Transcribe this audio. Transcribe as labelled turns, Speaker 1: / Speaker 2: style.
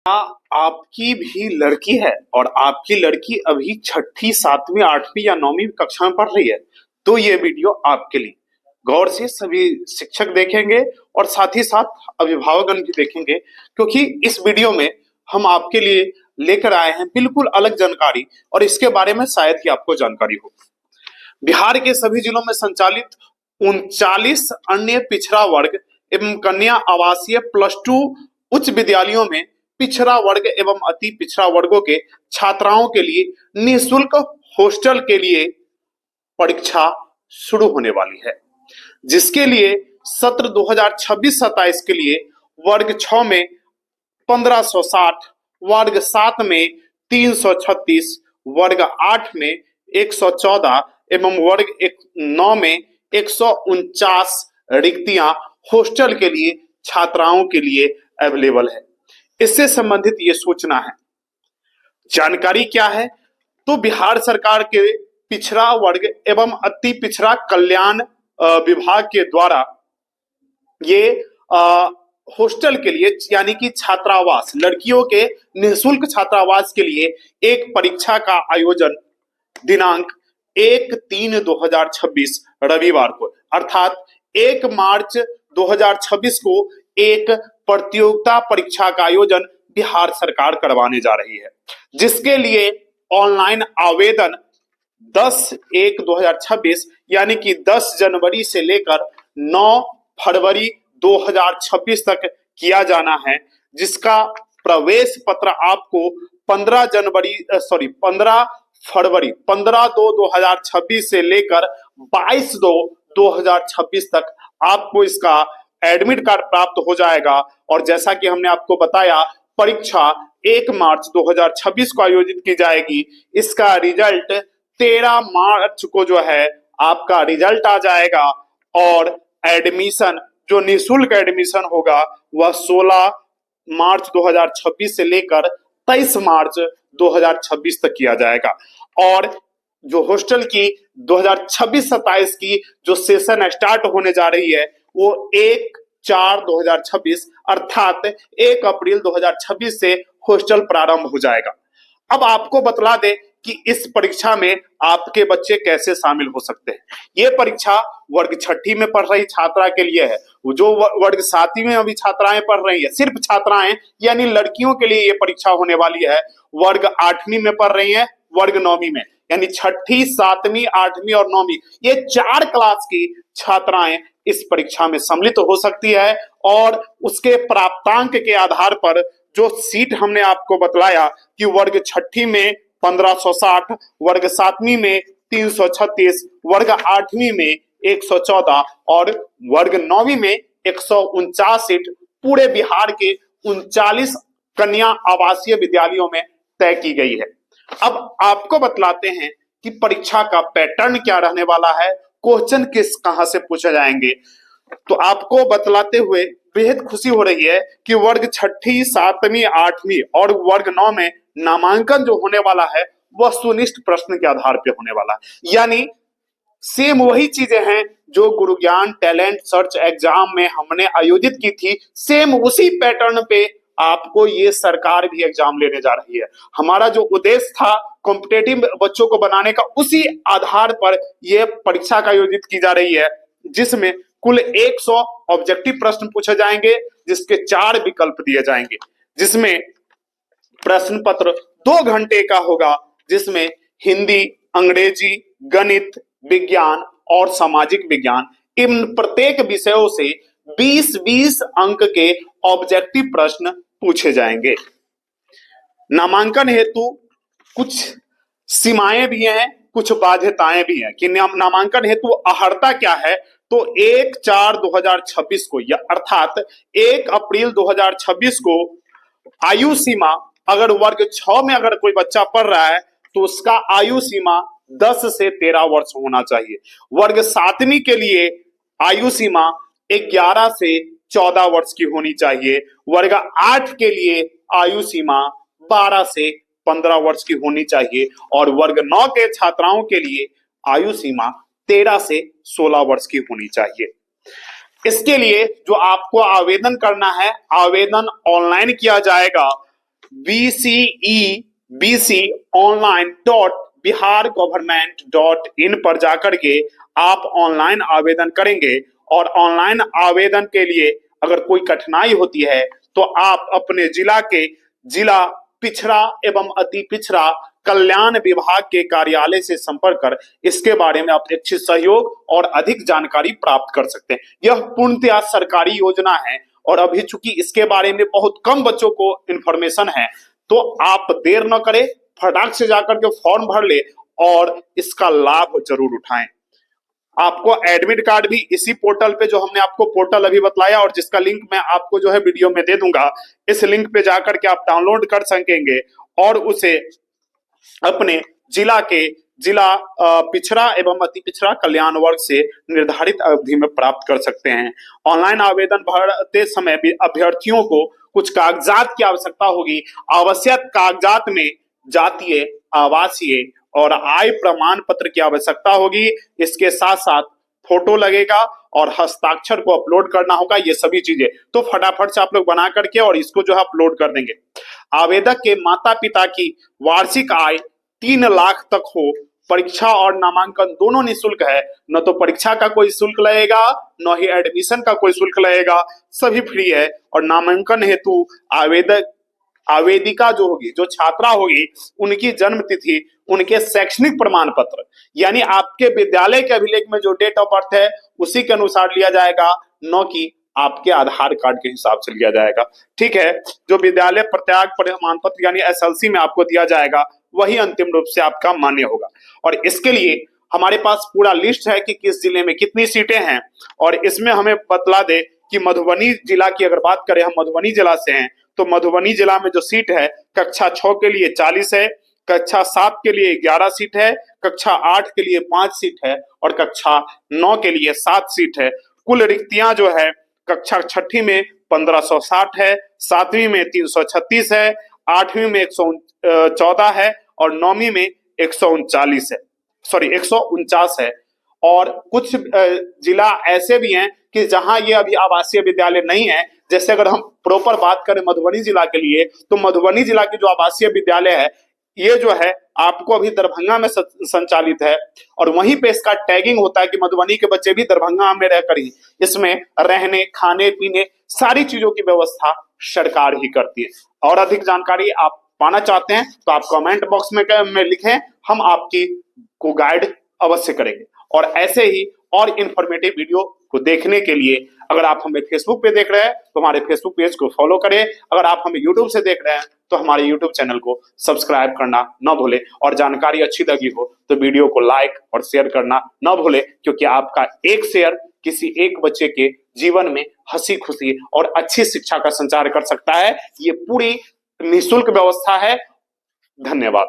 Speaker 1: आपकी भी लड़की है और आपकी लड़की अभी छठी, सातवीं, आठवीं या नौवीं कक्षा में पढ़ रही है तो ये वीडियो आपके लिए गौर से सभी शिक्षक देखेंगे और साथ ही साथ अभिभावकगण भी देखेंगे, क्योंकि इस वीडियो में हम आपके लिए लेकर आए हैं बिल्कुल अलग जानकारी और इसके बारे में शायद ही आपको जानकारी हो। बिहार के सभी जिलों में संचालित 39 अन्य पिछड़ा वर्ग एवं कन्या आवासीय +2 उच्च विद्यालयों में पिछड़ा वर्ग एवं अति पिछड़ा वर्गों के छात्राओं के लिए निःशुल्क हॉस्टल के लिए परीक्षा शुरू होने वाली है, जिसके लिए सत्र 2026-27 के लिए वर्ग 6 में 1560, वर्ग 7 में 336, वर्ग 8 में 114 एवं वर्ग 9 में 149 रिक्तियां हॉस्टल के लिए छात्राओं के लिए अवेलेबल है। इससे संबंधित ये सूचना है। जानकारी क्या है? तो बिहार सरकार के पिछड़ा वर्ग एवं अति पिछड़ा कल्याण विभाग के द्वारा ये हॉस्टल के लिए यानी कि छात्रावास, लड़कियों के निःशुल्क छात्रावास के लिए एक परीक्षा का आयोजन दिनांक 1/3/2026 रविवार को अर्थात 1 मार्च 2026 को एक प्रतियोगिता परीक्षा का आयोजन बिहार सरकार करवाने जा रही है, जिसके लिए ऑनलाइन आवेदन 10/1/2026 यानी कि 10 जनवरी से लेकर 9 फरवरी 2026 तक किया जाना है, जिसका प्रवेश पत्र आपको 15/2/2026 से लेकर 22/2/2026 तक आपको इसका एडमिट कार्ड प्राप्त हो जाएगा। और जैसा कि हमने आपको बताया, परीक्षा 1 मार्च 2026 को आयोजित की जाएगी। इसका रिजल्ट 13 मार्च को जो है आपका रिजल्ट आ जाएगा और एडमिशन जो निःशुल्क एडमिशन होगा वह 16 मार्च 2026 से लेकर 23 मार्च 2026 तक किया जाएगा। और जो हॉस्टल की 2026-27 की जो सेशन स्टार्ट होने जा रही है वो 1/4/2026 अर्थात 1 अप्रैल 2026 से हॉस्टल प्रारंभ हो जाएगा। अब आपको बतला दे कि इस परीक्षा में आपके बच्चे कैसे शामिल हो सकते हैं। ये परीक्षा वर्ग 6ठी में पढ़ रही छात्रा के लिए है। जो वर्ग 7वीं में अभी छात्राएं पढ़ रही है, सिर्फ छात्राएं यानी लड़कियों के लिए ये परीक्षा होने वाली है। वर्ग 8वीं में पढ़ रही है, वर्ग 9वीं में यानी 6ठी, 7वीं, 8वीं और 9वीं, ये 4 क्लास की छात्राएं इस परीक्षा में सम्मिलित हो सकती है। और उसके प्राप्तांक के आधार पर जो सीट हमने आपको बतलाया कि वर्ग 6ठी में 1560, वर्ग 7वीं में 336, वर्ग 8वीं में 114 और वर्ग 9वीं में 149 सीट पूरे बिहार के 39 कन्या आवासीय विद्यालयों में तय की गई है। अब आपको बतलाते हैं कि परीक्षा का पैटर्न क्या रहने वाला है, क्वेश्चन कहां से पूछे जाएंगे। तो आपको बतलाते हुए बेहद खुशी हो रही है कि वर्ग 6ठी, 7वीं, 8वीं और वर्ग 9 में नामांकन जो होने वाला है वह वस्तुनिष्ठ प्रश्न के आधार पर होने वाला है। यानी सेम वही चीजें हैं जो गुरुज्ञान टैलेंट सर्च एग्जाम में हमने आयोजित की थी, सेम उसी पैटर्न पे आपको ये सरकार भी एग्जाम लेने जा रही है। हमारा जो उद्देश्य था कॉम्पिटेटिव बच्चों को बनाने का, उसी आधार पर यह परीक्षा का आयोजित की जा रही है, जिसमें कुल 100 ऑब्जेक्टिव प्रश्न पूछे जाएंगे, जिसके 4 विकल्प दिए जाएंगे, जिसमें प्रश्न पत्र 2 घंटे का होगा, जिसमें हिंदी, अंग्रेजी, गणित, विज्ञान और सामाजिक विज्ञान इन प्रत्येक विषयों से 20-20 अंक के ऑब्जेक्टिव प्रश्न पूछे जाएंगे। नामांकन हेतु कुछ सीमाएं भी हैं, कुछ बाध्यताएं भी हैं कि नामांकन हेतु अहर्ता क्या है। तो 1/4/2026 को या अर्थात 1 अप्रैल 2026 को आयु सीमा, अगर वर्ग 6 में अगर कोई बच्चा पढ़ रहा है तो उसका आयु सीमा 10 से 13 वर्ष होना चाहिए। वर्ग 7वीं के लिए आयु सीमा 11 से 14 वर्ष की होनी चाहिए। वर्ग 8 के लिए आयु सीमा 12 से 15 वर्ष की होनी चाहिए और वर्ग 9 के छात्राओं के लिए आयु सीमा 13 से 16 वर्ष की होनी चाहिए। इसके लिए जो आपको आवेदन करना है, आवेदन ऑनलाइन किया जाएगा bcebconline.bihargovernment.in पर जाकर के आप ऑनलाइन आवेदन करेंगे और ऑनलाइन आवेदन के लिए अगर कोई कठिनाई होती है तो आप अपने जिला के जिला पिछड़ा एवं अति पिछड़ा कल्याण विभाग के कार्यालय से संपर्क कर इसके बारे में अपेक्षित सहयोग और अधिक जानकारी प्राप्त कर सकते हैं। यह पूर्णतः सरकारी योजना है और अभी चूंकि इसके बारे में बहुत कम बच्चों को इंफॉर्मेशन है तो आप देर न करें, फटाक से जाकर के फॉर्म भर ले और इसका लाभ जरूर उठाएं। आपको एडमिट कार्ड भी इसी पोर्टल पे, जो हमने आपको पोर्टल अभी बतलाया और जिसका लिंक मैं आपको जो है वीडियो में दे दूंगा, इस लिंक पे जाकर के आप डाउनलोड कर सकेंगे और उसे अपने जिला के जिला पिछड़ा एवं अति पिछड़ा कल्याण वर्ग से निर्धारित अवधि में प्राप्त कर सकते हैं। ऑनलाइन आवेदन भरते समय भी अभ्यर्थियों को कुछ कागजात की आवश्यकता होगी। आवश्यक कागजात में जातीय, आवासीय और आय प्रमाण पत्र की आवश्यकता होगी। इसके साथ साथ फोटो लगेगा और हस्ताक्षर को अपलोड करना होगा। ये सभी चीजें तो फटाफट से आप लोग बना करके और इसको जो है अपलोड कर देंगे। आवेदक के माता पिता की वार्षिक आय 3 लाख तक हो। परीक्षा और नामांकन दोनों निःशुल्क है। न तो परीक्षा का कोई शुल्क लगेगा, न ही एडमिशन का कोई शुल्क लगेगा, सभी फ्री है। और नामांकन हेतु आवेदिका जो होगी, जो छात्रा होगी, उनकी जन्म तिथि, उनके शैक्षणिक प्रमाण पत्र यानी आपके विद्यालय के अभिलेख में जो डेट ऑफ बर्थ है उसी के अनुसार लिया जाएगा, न कि आपके आधार कार्ड के हिसाब से लिया जाएगा। ठीक है, जो विद्यालय प्रत्याग प्रमाण पत्र यानी एसएलसी में आपको दिया जाएगा वही अंतिम रूप से आपका मान्य होगा। और इसके लिए हमारे पास पूरा लिस्ट है कि किस जिले में कितनी सीटें हैं। और इसमें हमें बतला दे कि मधुबनी जिला की अगर बात करें, हम मधुबनी जिला से हैं, तो मधुबनी जिला में जो सीट है कक्षा 6 के लिए 40 है, कक्षा 7 के लिए 11 सीट है, कक्षा 8 के लिए 5 सीट है और कक्षा 9 के लिए 7 सीट है। कुल रिक्तियां जो है कक्षा 6ठी में 1560 है, 7वीं में 336 है, 8वीं में 114 है और 9वीं में 149 है। और कुछ जिला ऐसे भी हैं कि जहां ये अभी आवासीय विद्यालय नहीं है। जैसे अगर हम प्रॉपर बात करें मधुबनी जिला के लिए, तो मधुबनी जिला की जो आवासीय विद्यालय है ये जो है आपको अभी दरभंगा में संचालित है और वहीं पे इसका टैगिंग होता है कि मधुबनी के बच्चे भी दरभंगा में रहकर ही इसमें रहने, खाने पीने सारी चीजों की व्यवस्था सरकार ही करती है। और अधिक जानकारी आप पाना चाहते हैं तो आप कमेंट बॉक्स में लिखें, हम आपकी को गाइड अवश्य करेंगे। और ऐसे ही और इंफॉर्मेटिव वीडियो को देखने के लिए अगर आप हमें फेसबुक पे देख रहे हैं तो हमारे फेसबुक पेज को फॉलो करें। अगर आप हमें यूट्यूब से देख रहे हैं तो हमारे यूट्यूब चैनल को सब्सक्राइब करना न भूलें। और जानकारी अच्छी लगी हो तो वीडियो को लाइक और शेयर करना न भूलें, क्योंकि आपका एक शेयर किसी एक बच्चे के जीवन में हंसी खुशी और अच्छी शिक्षा का संचार कर सकता है। ये पूरी निःशुल्क व्यवस्था है। धन्यवाद।